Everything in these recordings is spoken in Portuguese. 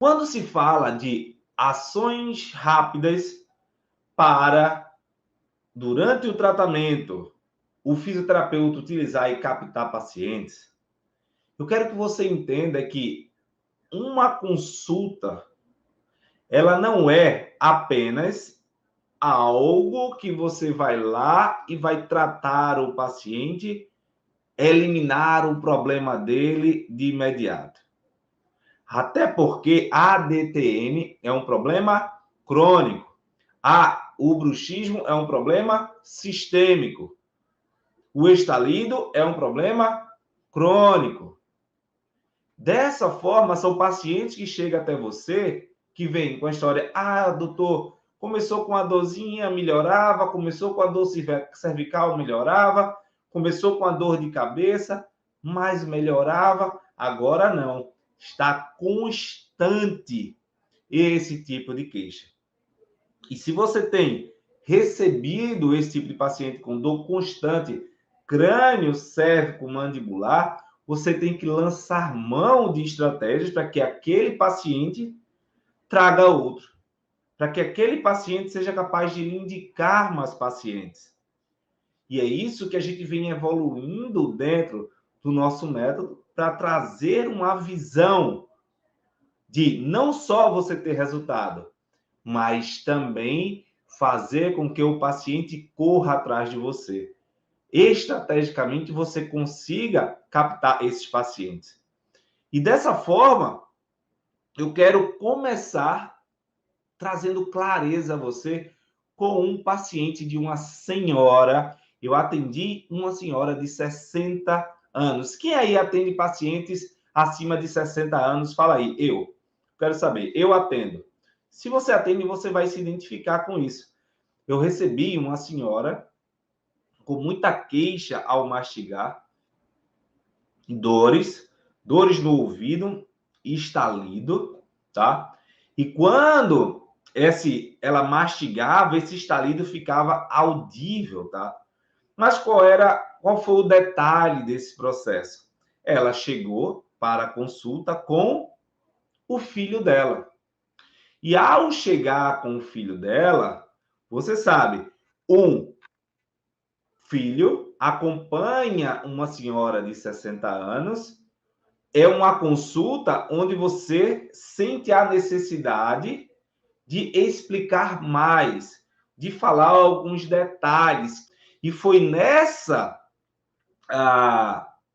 Quando se fala de ações rápidas para, durante o tratamento, o fisioterapeuta utilizar e captar pacientes, eu quero que você entenda que uma consulta, ela não é apenas algo que você vai lá e vai tratar o paciente, eliminar o problema dele de imediato. Até porque a ADTM é um problema crônico. O bruxismo é um problema sistêmico. O estalido é um problema crônico. Dessa forma, são pacientes que chegam até você, que vêm com a história, doutor, começou com a dorzinha, melhorava, começou com a dor cervical, melhorava, começou com a dor de cabeça, mas melhorava, agora não. Está constante esse tipo de queixa. E se você tem recebido esse tipo de paciente com dor constante, crânio cérvico mandibular, você tem que lançar mão de estratégias para que aquele paciente traga outro, para que aquele paciente seja capaz de lhe indicar mais pacientes. E é isso que a gente vem evoluindo dentro do nosso método para trazer uma visão de não só você ter resultado, mas também fazer com que o paciente corra atrás de você. Estrategicamente, você consiga captar esses pacientes. E dessa forma, eu quero começar trazendo clareza a você com um paciente de uma senhora. Eu atendi uma senhora de 60 anos. Quem aí atende pacientes acima de 60 anos? Fala aí, eu. Quero saber, eu atendo. Se você atende, você vai se identificar com isso. Eu recebi uma senhora com muita queixa ao mastigar, dores no ouvido, estalido, tá? E quando ela mastigava, esse estalido ficava audível, tá? Mas qual foi o detalhe desse processo? Ela chegou para a consulta com o filho dela. E ao chegar com o filho dela, você sabe, um filho acompanha uma senhora de 60 anos, é uma consulta onde você sente a necessidade de explicar mais, de falar alguns detalhes. E foi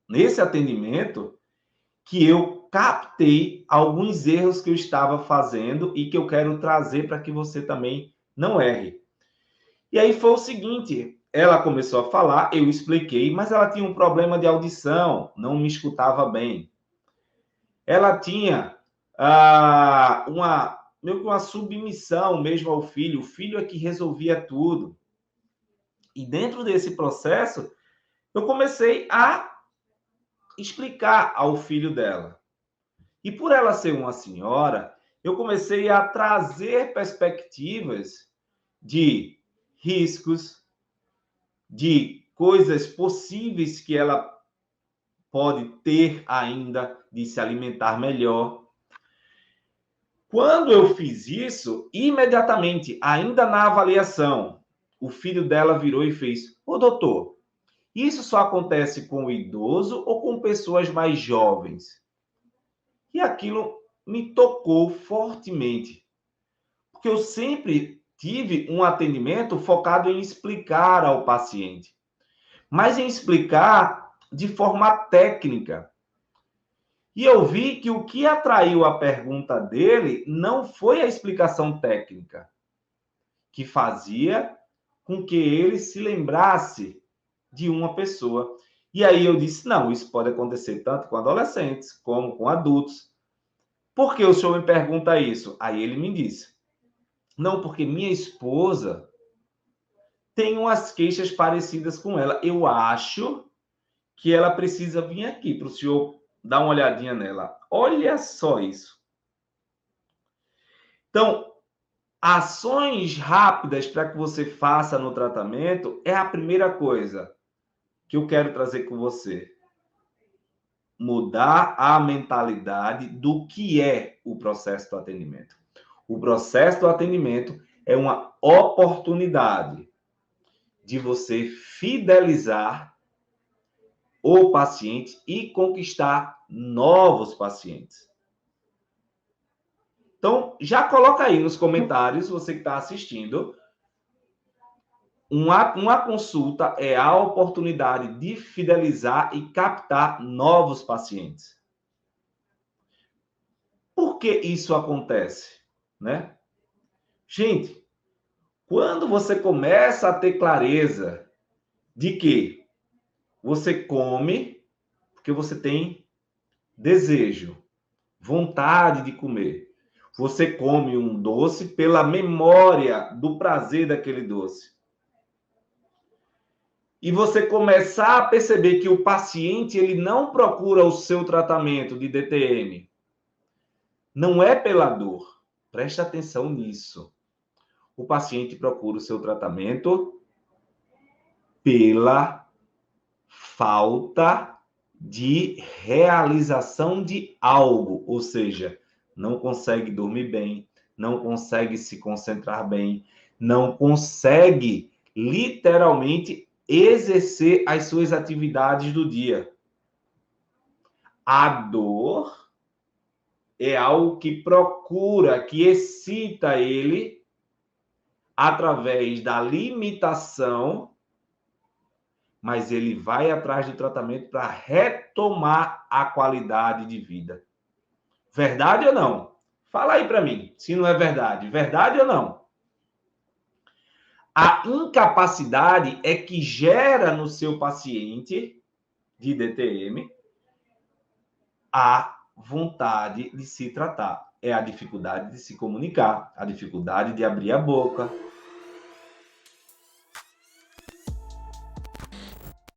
nesse atendimento que eu captei alguns erros que eu estava fazendo e que eu quero trazer para que você também não erre. E aí foi o seguinte, ela começou a falar, eu expliquei, mas ela tinha um problema de audição, não me escutava bem. Ela tinha meio que uma submissão mesmo ao filho, o filho é que resolvia tudo. E dentro desse processo, eu comecei a explicar ao filho dela. E por ela ser uma senhora, eu comecei a trazer perspectivas de riscos, de coisas possíveis que ela pode ter ainda de se alimentar melhor. Quando eu fiz isso, imediatamente, ainda na avaliação, o filho dela virou e fez: Ô doutor, isso só acontece com o idoso ou com pessoas mais jovens? E aquilo me tocou fortemente, porque eu sempre tive um atendimento focado em explicar ao paciente, mas em explicar de forma técnica. E eu vi que o que atraiu a pergunta dele não foi a explicação técnica, que fazia com que ele se lembrasse de uma pessoa. E aí eu disse, não, isso pode acontecer tanto com adolescentes como com adultos. Por que o senhor me pergunta isso? Aí ele me disse, não, porque minha esposa tem umas queixas parecidas com ela. Eu acho que ela precisa vir aqui para o senhor dar uma olhadinha nela. Olha só isso. Então, ações rápidas para que você faça no tratamento é a primeira coisa que eu quero trazer com você. mudar a mentalidade do que é o processo do atendimento. O processo do atendimento é uma oportunidade de você fidelizar o paciente e conquistar novos pacientes. Então, já coloca aí nos comentários, você que está assistindo, uma consulta é a oportunidade de fidelizar e captar novos pacientes. Por que isso acontece, né? Gente, quando você começa a ter clareza de que você come porque você tem desejo, vontade de comer. Você come um doce pela memória do prazer daquele doce. E você começar a perceber que o paciente ele não procura o seu tratamento de DTM. Não é pela dor. Preste atenção nisso. O paciente procura o seu tratamento pela falta de realização de algo, ou seja, não consegue dormir bem, não consegue se concentrar bem, não consegue literalmente exercer as suas atividades do dia. A dor é algo que procura, que excita ele através da limitação, mas ele vai atrás do tratamento para retomar a qualidade de vida. Verdade ou não? Fala aí para mim, se não é verdade. Verdade ou não? A incapacidade é que gera no seu paciente de DTM a vontade de se tratar. É a dificuldade de se comunicar, a dificuldade de abrir a boca,